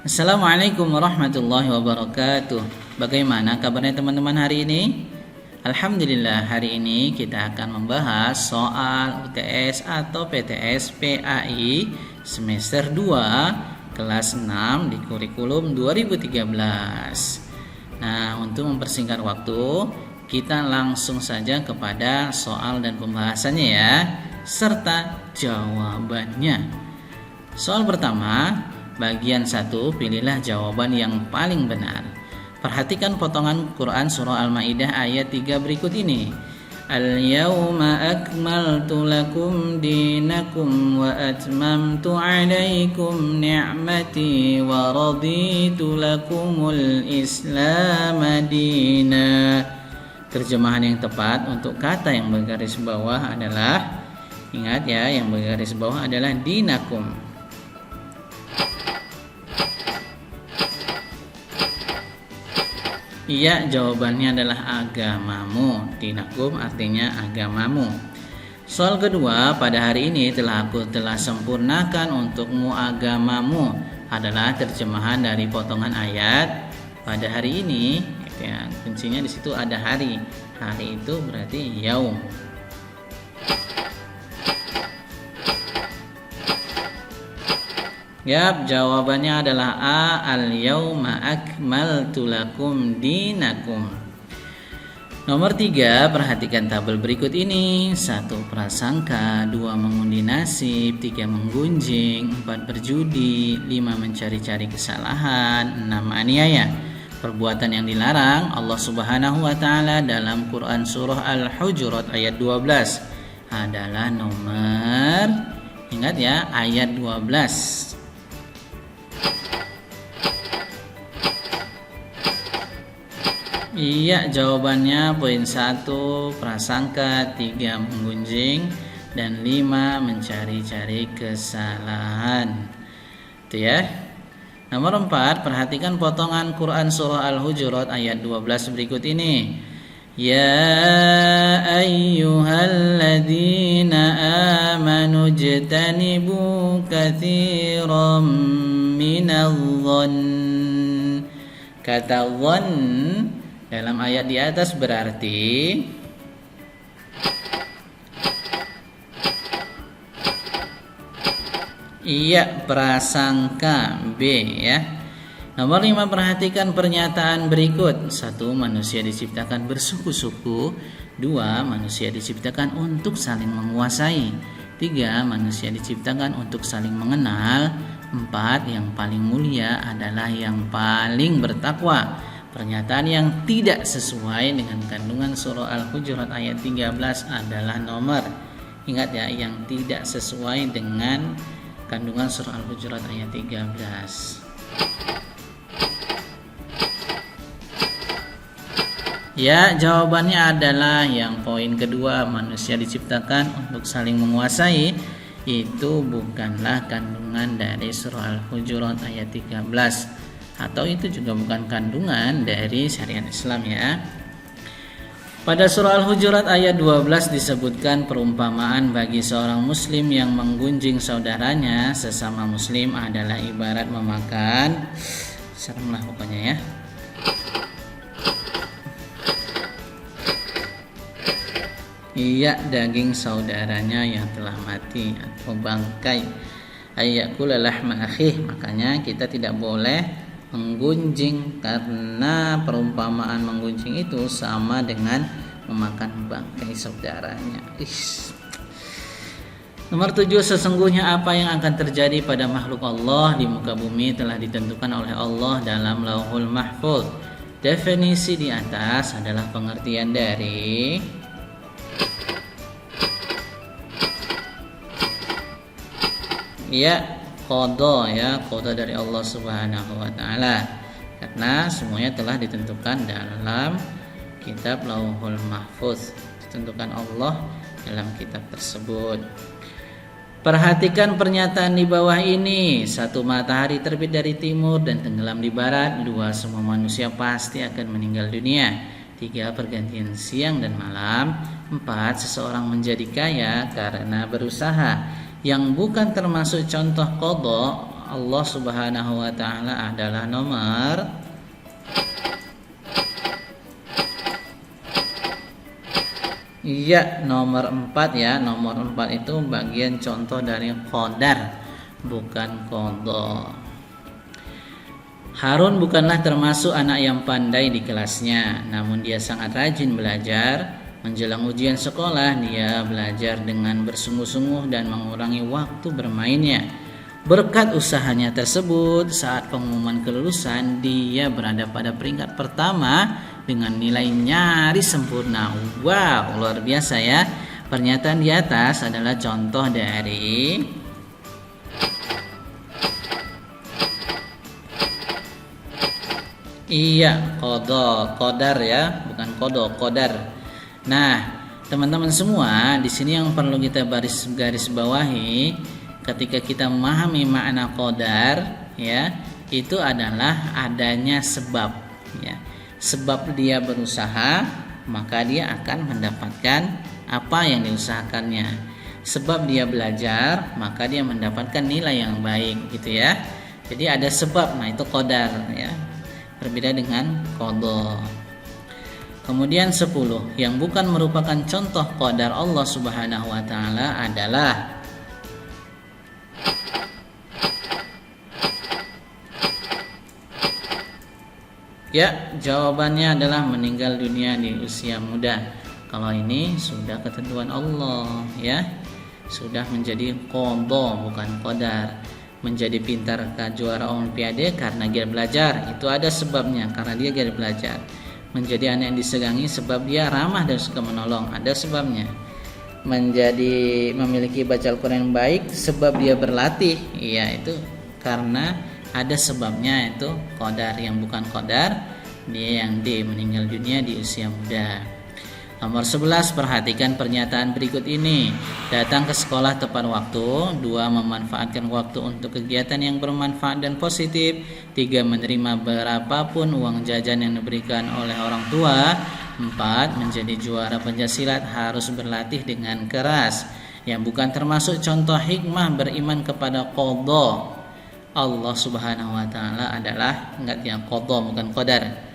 Assalamualaikum warahmatullahi wabarakatuh. Bagaimana kabarnya teman-teman hari ini? Alhamdulillah, hari ini kita akan membahas soal UTS atau PTS PAI semester 2 kelas 6 di kurikulum 2013. Nah, untuk mempersingkat waktu, kita langsung saja kepada soal dan pembahasannya ya, serta jawabannya. Soal pertama, bagian 1, pilihlah jawaban yang paling benar. Perhatikan potongan Quran surah Al-Maidah ayat 3 berikut ini. Al-yawma akmaltu lakum dinakum wa atmamtu alaikum ni'mati wa raditu lakumul islam dina. Terjemahan yang tepat untuk kata yang bergaris bawah adalah, ingat ya, yang bergaris bawah adalah dinakum. Iya, jawabannya adalah agamamu. Dinakum artinya agamamu. Soal kedua, pada hari ini aku telah sempurnakan untukmu agamamu adalah terjemahan dari potongan ayat pada hari ini. Ya, kuncinya di situ ada hari. Hari itu berarti yaum. Yap, jawabannya adalah A. Al-yawma akmaltu lakum dinakum. Nomor 3, perhatikan tabel berikut ini. 1 prasangka, 2 mengundi nasib, 3 menggunjing, 4 berjudi, 5 mencari-cari kesalahan, 6 aniaya. Perbuatan yang dilarang Allah Subhanahu wa taala dalam Quran surah Al-Hujurat ayat 12 adalah nomor, ingat ya, ayat 12. Iya, jawabannya poin 1 prasangka, 3 menggunjing, dan 5 mencari-cari kesalahan. Itu ya. Nomor 4, perhatikan potongan Quran surah Al-Hujurat ayat 12 berikut ini. Ya ayyuhalladzina amanu jtanibu katsiran minadh-dhann. Kata dhann dalam ayat di atas berarti iya, prasangka B ya. Nomor 5, perhatikan pernyataan berikut. 1, manusia diciptakan bersuku-suku. 2, manusia diciptakan untuk saling menguasai. 3, manusia diciptakan untuk saling mengenal. 4, yang paling mulia adalah yang paling bertakwa. Pernyataan yang tidak sesuai dengan kandungan surah Al-Hujurat ayat 13 adalah nomor. Ingat ya, yang tidak sesuai dengan kandungan surah Al-Hujurat ayat 13. Ya, jawabannya adalah yang poin kedua, manusia diciptakan untuk saling menguasai. Itu bukanlah kandungan dari surah Al-Hujurat ayat 13. Atau itu juga bukan kandungan dari syariat Islam ya. Pada surah Al-Hujurat ayat 12 disebutkan perumpamaan bagi seorang muslim yang menggunjing saudaranya sesama muslim adalah ibarat memakan, serem lah pokoknya ya, iya, daging saudaranya yang telah mati atau bangkai. Ayyakula lahma akhih. Makanya kita tidak boleh menggunjing, karena perumpamaan menggunjing itu sama dengan memakan bangkai saudaranya. Nomor 7, sesungguhnya apa yang akan terjadi pada makhluk Allah di muka bumi telah ditentukan oleh Allah dalam Lauhul Mahfuz. Definisi di atas adalah pengertian dari ya, qada ya, qada dari Allah Subhanahu wa taala. Karena semuanya telah ditentukan dalam kitab Lauhul Mahfuz, ditentukan Allah dalam kitab tersebut. Perhatikan pernyataan di bawah ini. 1, matahari terbit dari timur dan tenggelam di barat. 2, semua manusia pasti akan meninggal dunia. 3, pergantian siang dan malam. 4, seseorang menjadi kaya karena berusaha. Yang bukan termasuk contoh qada Allah Subhanahu wa taala adalah nomor iya, nomor 4 ya. Nomor 4 itu bagian contoh dari qadar, bukan qadha. Harun bukanlah termasuk anak yang pandai di kelasnya, namun dia sangat rajin belajar. Menjelang ujian sekolah, dia belajar dengan bersungguh-sungguh dan mengurangi waktu bermainnya. Berkat usahanya tersebut, saat pengumuman kelulusan, dia berada pada peringkat pertama dengan nilai nyaris sempurna. Wow, luar biasa ya. Pernyataan di atas adalah contoh dari qadar ya, bukan qadar. Nah, teman-teman semua, di sini yang perlu kita garis bawahi ketika kita memahami makna qadar ya, itu adalah adanya sebab ya. Sebab dia berusaha, maka dia akan mendapatkan apa yang diusahakannya. Sebab dia belajar, maka dia mendapatkan nilai yang baik gitu ya. Jadi ada sebab, nah itu qadar ya. Berbeda dengan qadha. Kemudian 10, yang bukan merupakan contoh qadar Allah Subhanahu wa taala adalah ya, jawabannya adalah meninggal dunia di usia muda. Kalau ini sudah ketentuan Allah ya. Sudah menjadi qadha bukan qadar. Menjadi pintar juara olimpiade karena giat belajar, itu ada sebabnya, karena dia giat belajar. Menjadi anak yang disegangi sebab dia ramah dan suka menolong, ada sebabnya. Menjadi memiliki baca Al-Quran yang baik sebab dia berlatih, iya itu karena ada sebabnya, itu qadar. Yang bukan qadar, dia yang meninggal dunia di usia muda. Nomor 11, perhatikan pernyataan berikut ini. Datang ke sekolah tepat waktu. 2, memanfaatkan waktu untuk kegiatan yang bermanfaat dan positif. 3, menerima berapapun uang jajan yang diberikan oleh orang tua. 4, menjadi juara pencaksilat harus berlatih dengan keras. Yang bukan termasuk contoh hikmah beriman kepada qadha Allah Subhanahu wa taala adalah yang qadha bukan qadar.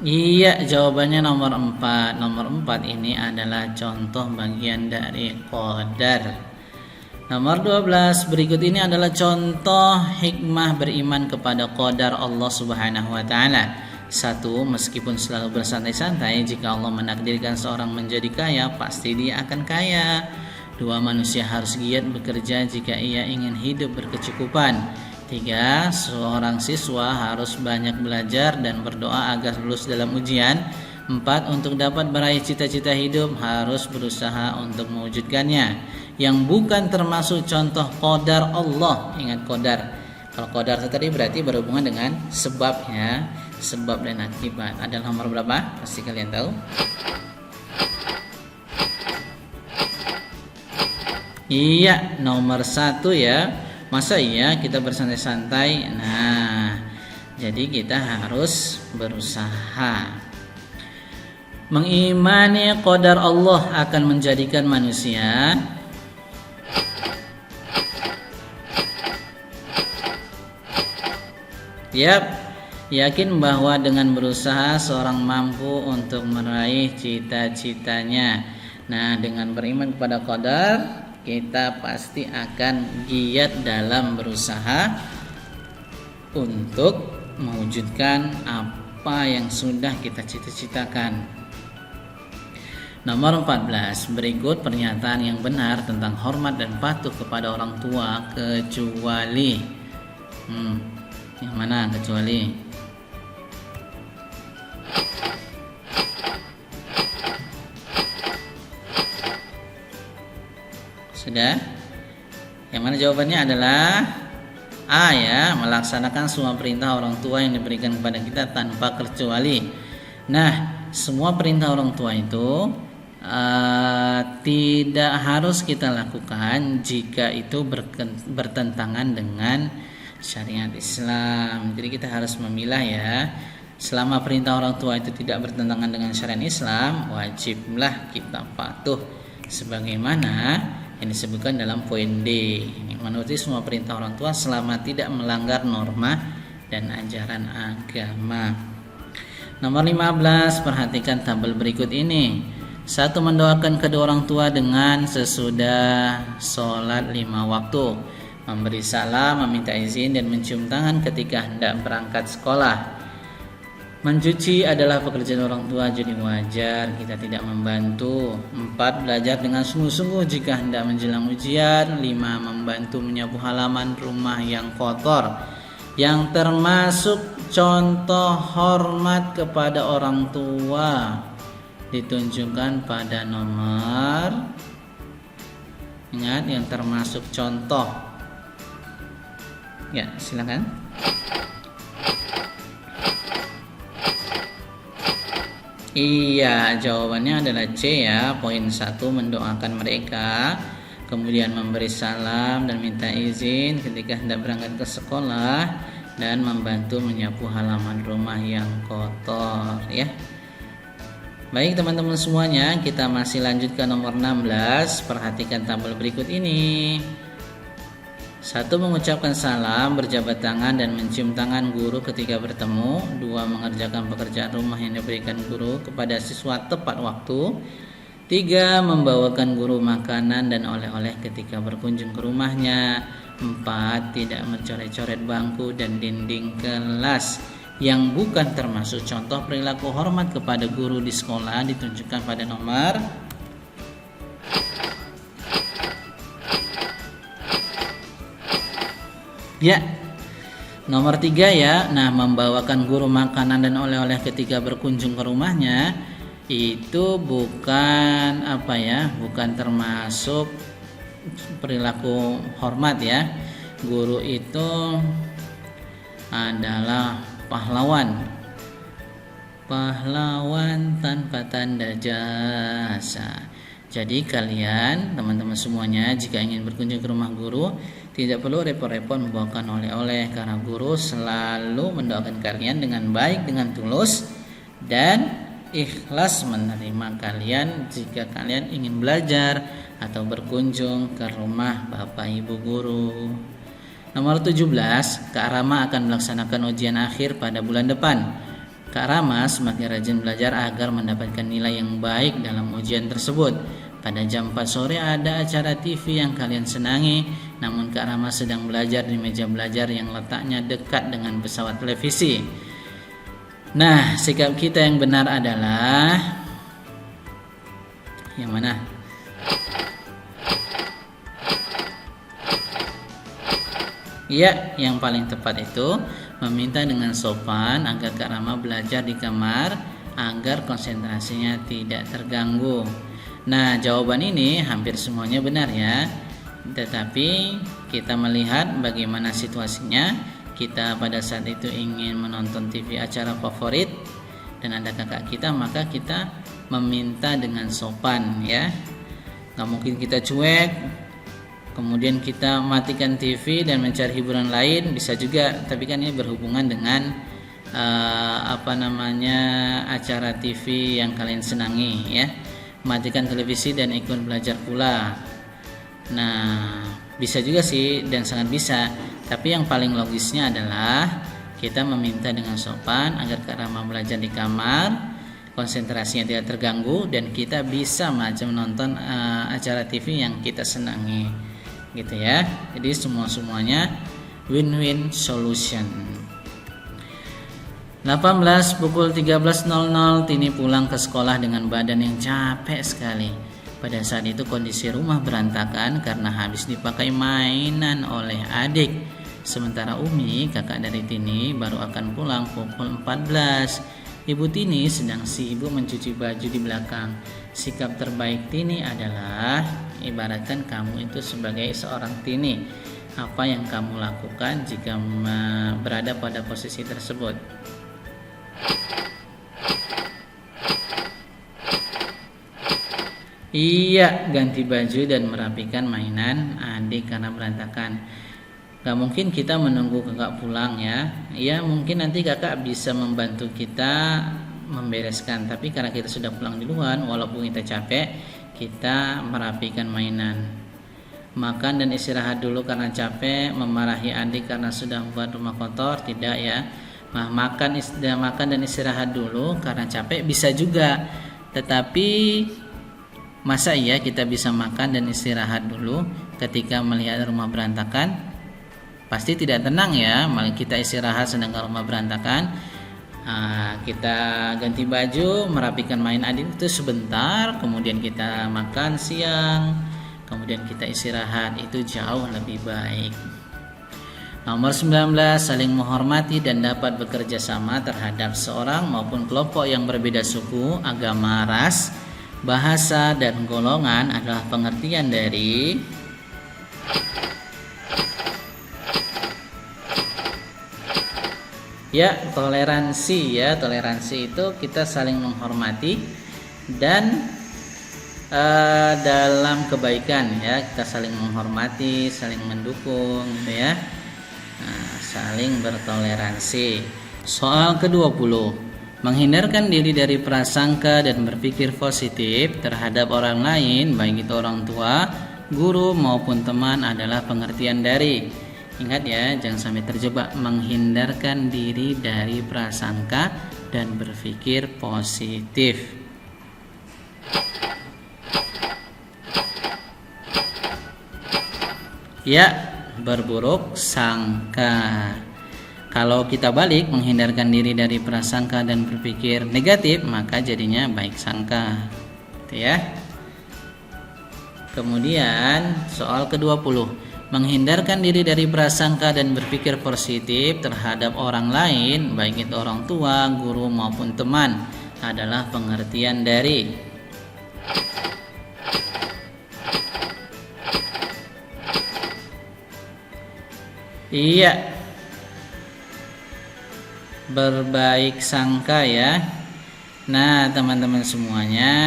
Iya, jawabannya nomor 4. Nomor 4 ini adalah contoh bagian dari qadar. Nomor 12, berikut ini adalah contoh hikmah beriman kepada qadar Allah Subhanahu wa taala. 1, meskipun selalu bersantai-santai, jika Allah menakdirkan seorang menjadi kaya, pasti dia akan kaya. 2, manusia harus giat bekerja jika ia ingin hidup berkecukupan. 3, seorang siswa harus banyak belajar dan berdoa agar lulus dalam ujian. 4, untuk dapat meraih cita-cita hidup harus berusaha untuk mewujudkannya. Yang bukan termasuk contoh qadar Allah, ingat qadar. Kalau qadar tadi berarti berhubungan dengan sebabnya, sebab dan akibat. Ada nomor berapa? Pasti kalian tahu. Iya, nomor 1 ya. Masa iya kita bersantai-santai? Nah, jadi kita harus berusaha. Mengimani qadar Allah akan menjadikan manusia yakin bahwa dengan berusaha seorang mampu untuk meraih cita-citanya. Nah, dengan beriman kepada qadar, kita pasti akan giat dalam berusaha untuk mewujudkan apa yang sudah kita cita-citakan. Nomor 14, berikut pernyataan yang benar tentang hormat dan patuh kepada orang tua kecuali yang mana kecuali? Sudah? Yang mana jawabannya adalah A ya, melaksanakan semua perintah orang tua yang diberikan kepada kita tanpa kecuali. Nah, semua perintah orang tua itu tidak harus kita lakukan jika itu bertentangan dengan syariat Islam. Jadi kita harus memilah ya. Selama perintah orang tua itu tidak bertentangan dengan syariat Islam, wajiblah kita patuh. sebagaimana yang disebutkan dalam poin D. Menuruti semua perintah orang tua selama tidak melanggar norma dan ajaran agama. Nomor 15, perhatikan tabel berikut ini. 1. Mendoakan kedua orang tua dengan sesudah sholat 5 waktu, memberi salam, meminta izin, dan mencium tangan ketika hendak berangkat sekolah. Mencuci adalah pekerjaan orang tua, jadi wajar kita tidak membantu. 4. Belajar dengan sungguh-sungguh jika hendak menjelang ujian. 5. Membantu menyapu halaman rumah yang kotor. Yang termasuk contoh hormat kepada orang tua ditunjukkan pada nomor, ingat, yang termasuk contoh. Ya, silakan. Iya, jawabannya adalah C ya. Poin 1, mendoakan mereka, kemudian memberi salam dan minta izin ketika hendak berangkat ke sekolah, dan membantu menyapu halaman rumah yang kotor ya. Baik teman-teman semuanya, kita masih lanjut ke nomor 16. Perhatikan tabel berikut ini. 1. Mengucapkan salam, berjabat tangan, dan mencium tangan guru ketika bertemu. 2. Mengerjakan pekerjaan rumah yang diberikan guru kepada siswa tepat waktu. 3. Membawakan guru makanan dan oleh-oleh ketika berkunjung ke rumahnya. 4. Tidak mencoret-coret bangku dan dinding kelas. Yang bukan termasuk contoh perilaku hormat kepada guru di sekolah ditunjukkan pada nomor ya, nomor 3 ya. Nah, membawakan guru makanan dan oleh-oleh ketika berkunjung ke rumahnya itu bukan bukan termasuk perilaku hormat ya. Guru itu adalah pahlawan tanpa tanda jasa. Jadi kalian teman-teman semuanya jika ingin berkunjung ke rumah guru tidak perlu repot-repot membawakan oleh-oleh, karena guru selalu mendoakan kalian dengan baik, dengan tulus dan ikhlas menerima kalian jika kalian ingin belajar atau berkunjung ke rumah Bapak Ibu guru. Nomor 17, Kak Rama akan melaksanakan ujian akhir pada bulan depan. Kak Rama semakin rajin belajar agar mendapatkan nilai yang baik dalam ujian tersebut. Pada jam 4 sore ada acara TV yang kalian senangi, namun Kak Rama sedang belajar di meja belajar yang letaknya dekat dengan pesawat televisi. Nah, sikap kita yang benar adalah yang mana? Ya, yang paling tepat itu meminta dengan sopan agar Kak Rama belajar di kamar agar konsentrasinya tidak terganggu. Nah, jawaban ini hampir semuanya benar ya. Tetapi kita melihat bagaimana situasinya. Kita pada saat itu ingin menonton TV acara favorit dan ada kakak kita, maka kita meminta dengan sopan ya. Gak mungkin kita cuek, kemudian kita matikan TV dan mencari hiburan lain, bisa juga, tapi kan ini berhubungan dengan acara TV yang kalian senangi ya. Matikan televisi dan ikut belajar pula. Nah, bisa juga sih dan sangat bisa, tapi yang paling logisnya adalah kita meminta dengan sopan agar Kak Rama belajar di kamar, konsentrasinya tidak terganggu, dan kita bisa menonton acara TV yang kita senangi gitu ya. Jadi semuanya win-win solution. 18, pukul 13.00 Tini pulang ke sekolah dengan badan yang capek sekali. Pada saat itu kondisi rumah berantakan karena habis dipakai mainan oleh adik. Sementara Umi, kakak dari Tini, baru akan pulang pukul 14. Ibu Tini sedang sibuk mencuci baju di belakang. Sikap terbaik Tini adalah ibaratkan kamu itu sebagai seorang Tini. Apa yang kamu lakukan jika berada pada posisi tersebut? Iya, ganti baju dan merapikan mainan adik karena berantakan. Gak mungkin kita menunggu kakak pulang ya. Ya mungkin nanti kakak bisa membantu kita membereskan, tapi karena kita sudah pulang duluan, walaupun kita capek, kita merapikan mainan. Makan dan istirahat dulu karena capek, memarahi adik karena sudah membuat rumah kotor, tidak ya. Nah, makan dan istirahat dulu karena capek bisa juga. Tetapi masa iya kita bisa makan dan istirahat dulu ketika melihat rumah berantakan? Pasti tidak tenang ya, malah kita istirahat sedangkan rumah berantakan. Kita ganti baju, merapikan main adik itu sebentar, kemudian kita makan siang, kemudian kita istirahat, itu jauh lebih baik. Nomor 19, saling menghormati dan dapat bekerja sama terhadap seorang maupun kelompok yang berbeda suku, agama, ras, bahasa, dan golongan adalah pengertian dari toleransi ya. Toleransi itu kita saling menghormati dan dalam kebaikan ya, kita saling menghormati, saling mendukung gitu ya. Saling bertoleransi. Soal ke-20, menghindarkan diri dari prasangka dan berpikir positif terhadap orang lain, baik itu orang tua, guru maupun teman adalah pengertian dari. Ingat ya, jangan sampai terjebak. Menghindarkan diri dari prasangka dan berpikir positif. Ya, berburuk sangka. Kalau kita balik, menghindarkan diri dari prasangka dan berpikir negatif, maka jadinya baik sangka. Gitu ya. Kemudian soal ke-20, menghindarkan diri dari prasangka dan berpikir positif terhadap orang lain, baik itu orang tua, guru maupun teman, adalah pengertian dari. Iya, berbaik sangka ya. Nah, teman-teman semuanya,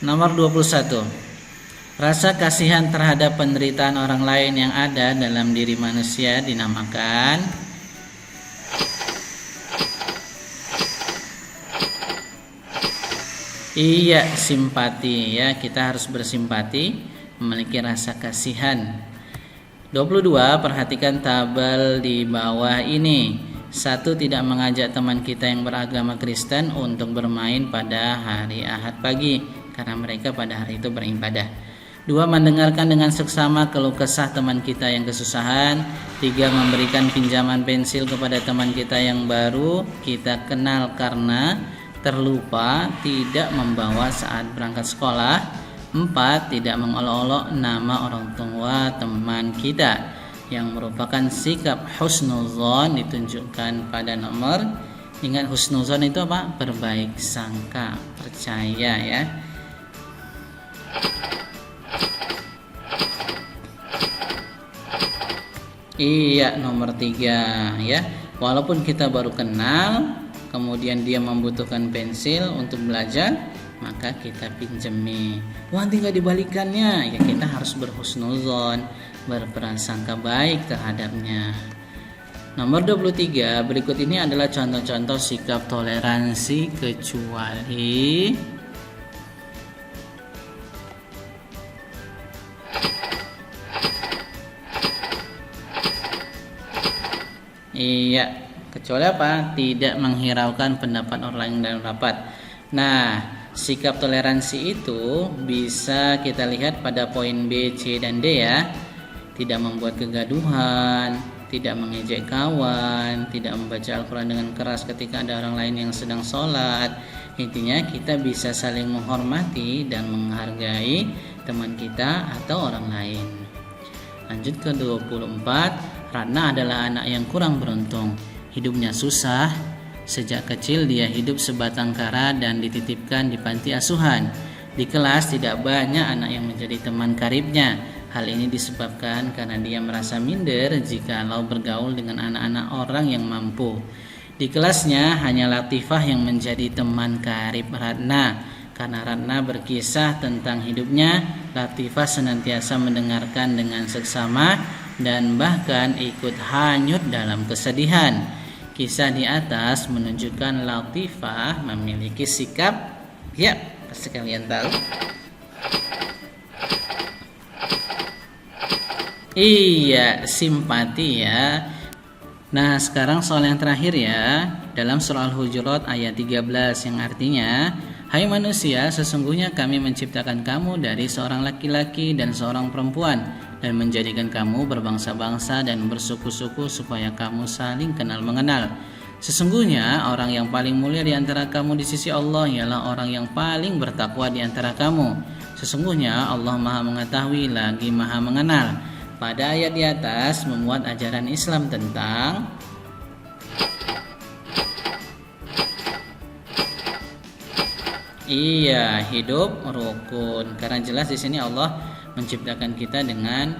nomor 21, rasa kasihan terhadap penderitaan orang lain yang ada dalam diri manusia dinamakan simpati ya. Kita harus bersimpati, memiliki rasa kasihan. 22, perhatikan tabel di bawah ini. 1, tidak mengajak teman kita yang beragama Kristen untuk bermain pada hari Ahad pagi karena mereka pada hari itu beribadah. 2, mendengarkan dengan seksama keluh kesah teman kita yang kesusahan. 3, memberikan pinjaman pensil kepada teman kita yang baru kita kenal karena terlupa tidak membawa saat berangkat sekolah. 4, tidak mengolok-olok nama orang tua teman kita, yang merupakan sikap husnuzon ditunjukkan pada nomor. Ingat, husnuzon itu apa? Berbaik sangka, percaya ya. Iya, nomor 3 ya. Walaupun kita baru kenal, kemudian dia membutuhkan pensil untuk belajar, maka kita pinjemi. Wah, tinggal dibalikannya ya, kita harus berhusnuzon, berprasangka baik terhadapnya. Nomor 23, berikut ini adalah contoh-contoh sikap toleransi kecuali kecuali apa? Tidak menghiraukan pendapat orang lain dalam rapat. Nah, sikap toleransi itu bisa kita lihat pada poin B, C, dan D ya. Tidak membuat kegaduhan, tidak mengejek kawan, tidak membaca Al-Quran dengan keras ketika ada orang lain yang sedang sholat. Intinya kita bisa saling menghormati dan menghargai teman kita atau orang lain. Lanjut ke 24, Ratna adalah anak yang kurang beruntung. Hidupnya susah. Sejak kecil dia hidup sebatang kara dan dititipkan di panti asuhan. Di kelas tidak banyak anak yang menjadi teman karibnya. Hal ini disebabkan karena dia merasa minder jikalau bergaul dengan anak-anak orang yang mampu. Di kelasnya hanya Latifah yang menjadi teman karib Ratna. Karena Ratna berkisah tentang hidupnya, Latifah senantiasa mendengarkan dengan seksama dan bahkan ikut hanyut dalam kesedihan. Kisah di atas menunjukkan Latifah memiliki sikap, ya, pasti kalian tahu. Iya, simpati ya. Nah, sekarang soal yang terakhir ya, dalam surah Al-Hujurat ayat 13 yang artinya, hai manusia, sesungguhnya kami menciptakan kamu dari seorang laki-laki dan seorang perempuan dan menjadikan kamu berbangsa-bangsa dan bersuku-suku supaya kamu saling kenal mengenal. Sesungguhnya orang yang paling mulia di antara kamu di sisi Allah ialah orang yang paling bertakwa di antara kamu. Sesungguhnya Allah Maha mengetahui lagi Maha mengenal. Pada ayat di atas memuat ajaran Islam tentang hidup rukun. Karena jelas di sini Allah menciptakan kita dengan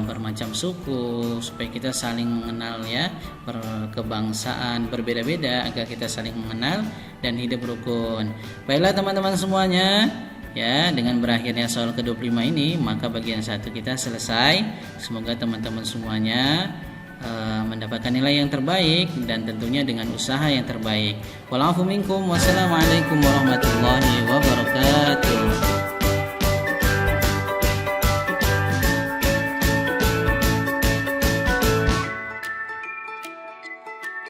bermacam suku supaya kita saling mengenal ya, berkebangsaan berbeda-beda agar kita saling mengenal dan hidup rukun. Baiklah teman-teman semuanya, ya, dengan berakhirnya soal ke-25 ini maka bagian 1 kita selesai. Semoga teman-teman semuanya mendapatkan nilai yang terbaik dan tentunya dengan usaha yang terbaik. Wassalamualaikum warahmatullahi wabarakatuh.